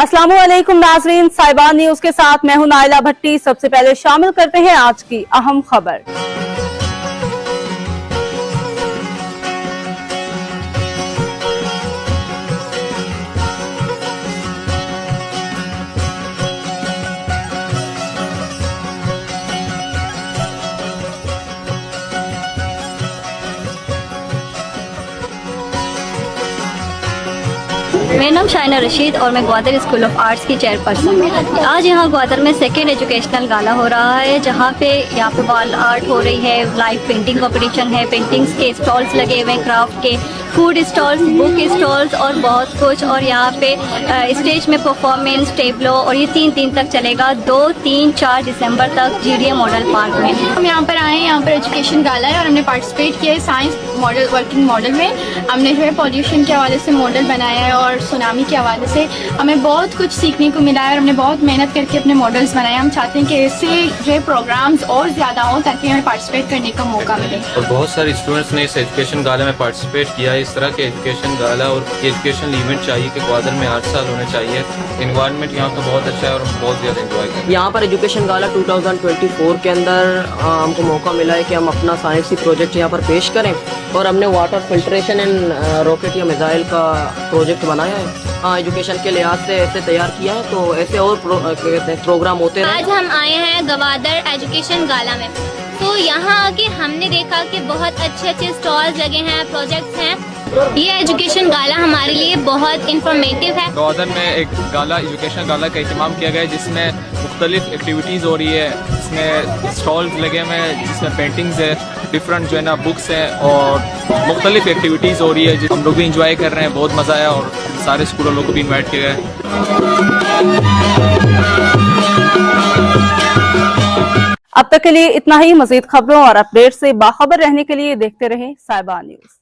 अस्सलामुअलैकुम नाजरीन, साहिबान न्यूज के साथ मैं हूं नाइला भट्टी। सबसे पहले शामिल करते हैं आज की अहम खबर। मेरा नाम शाइना रशीद और मैं ग्वादर स्कूल ऑफ आर्ट्स की चेयरपर्सन हूँ। आज यहाँ ग्वादर में सेकेंड एजुकेशनल गाला हो रहा है, जहाँ पे यहाँ पे वॉल आर्ट हो रही है, लाइव पेंटिंग कंपटीशन है, पेंटिंग्स के स्टॉल्स लगे हुए हैं, क्राफ्ट के, फूड स्टॉल्स, बुक स्टॉल्स और बहुत कुछ। और यहाँ पे स्टेज में परफॉर्मेंस, टेबलो, और ये 3 दिन तक चलेगा, 2, 3, 4 दिसंबर तक GDA मॉडल पार्क में। हम यहाँ पर आए हैं, यहाँ पर एजुकेशन गाला है और हमने पार्टिसिपेट किया है साइंस मॉडल, वर्किंग मॉडल में। हमने जो है पॉल्यूशन के हवाले से मॉडल बनाया है और सुनामी के हवाले से हमें बहुत कुछ सीखने को मिला है और हमने बहुत मेहनत करके अपने मॉडल्स बनाए। हम चाहते हैं कि ऐसे जो है प्रोग्राम्स और ज़्यादा हों ताकि हमें पार्टिसिपेट करने का मौका मिले। और बहुत सारे स्टूडेंट्स ने इस एजुकेशन गाला में पार्टिसिपेट किया है। इस तरह के एजुकेशन गाला और एजुकेशनल इवेंट चाहिए कि ग्वादर में हर साल होने चाहिए। इन्वायरमेंट यहाँ का बहुत अच्छा है और हम बहुत ज़्यादा इंजॉय करें। यहाँ पर एजुकेशन गाला 2024 के अंदर हमको मौका मिला है कि हम अपना साइंसी प्रोजेक्ट यहाँ पर पेश करें और हमने वाटर फिल्ट्रेशन एंड रॉकेट या मिसाइल का प्रोजेक्ट बनाया है। हाँ, एजुकेशन के लिहाज से ऐसे तैयार किया है, तो ऐसे और प्रोग्राम होते हैं। आज हम आए हैं ग्वादर एजुकेशन गाला में, तो यहाँ आके हमने देखा कि बहुत अच्छे अच्छे स्टॉल्स लगे हैं, प्रोजेक्ट्स हैं। ये एजुकेशन गाला हमारे लिए बहुत इंफॉर्मेटिव है। ग्वादर में एक गाला, एजुकेशन गाला का इत्माम किया गया है, जिसमें मुख्तलिफ एक्टिविटीज़ हो रही है। इसमें स्टॉल्स लगे हुए हैं जिसमें पेंटिंग्स है, डिफरेंट जो है ना बुक्स हैं और मुख्तलिफ एक्टिविटीज़ हो रही है, जिस हम लोग भी इंजॉय कर रहे हैं। बहुत मज़ा आया और सारे स्कूल वालों को भी इन्वाइट किया गया है। अब तक के लिए इतना ही। मजीद खबरों और अपडेट से बाखबर रहने के लिए देखते रहें साहिबान न्यूज।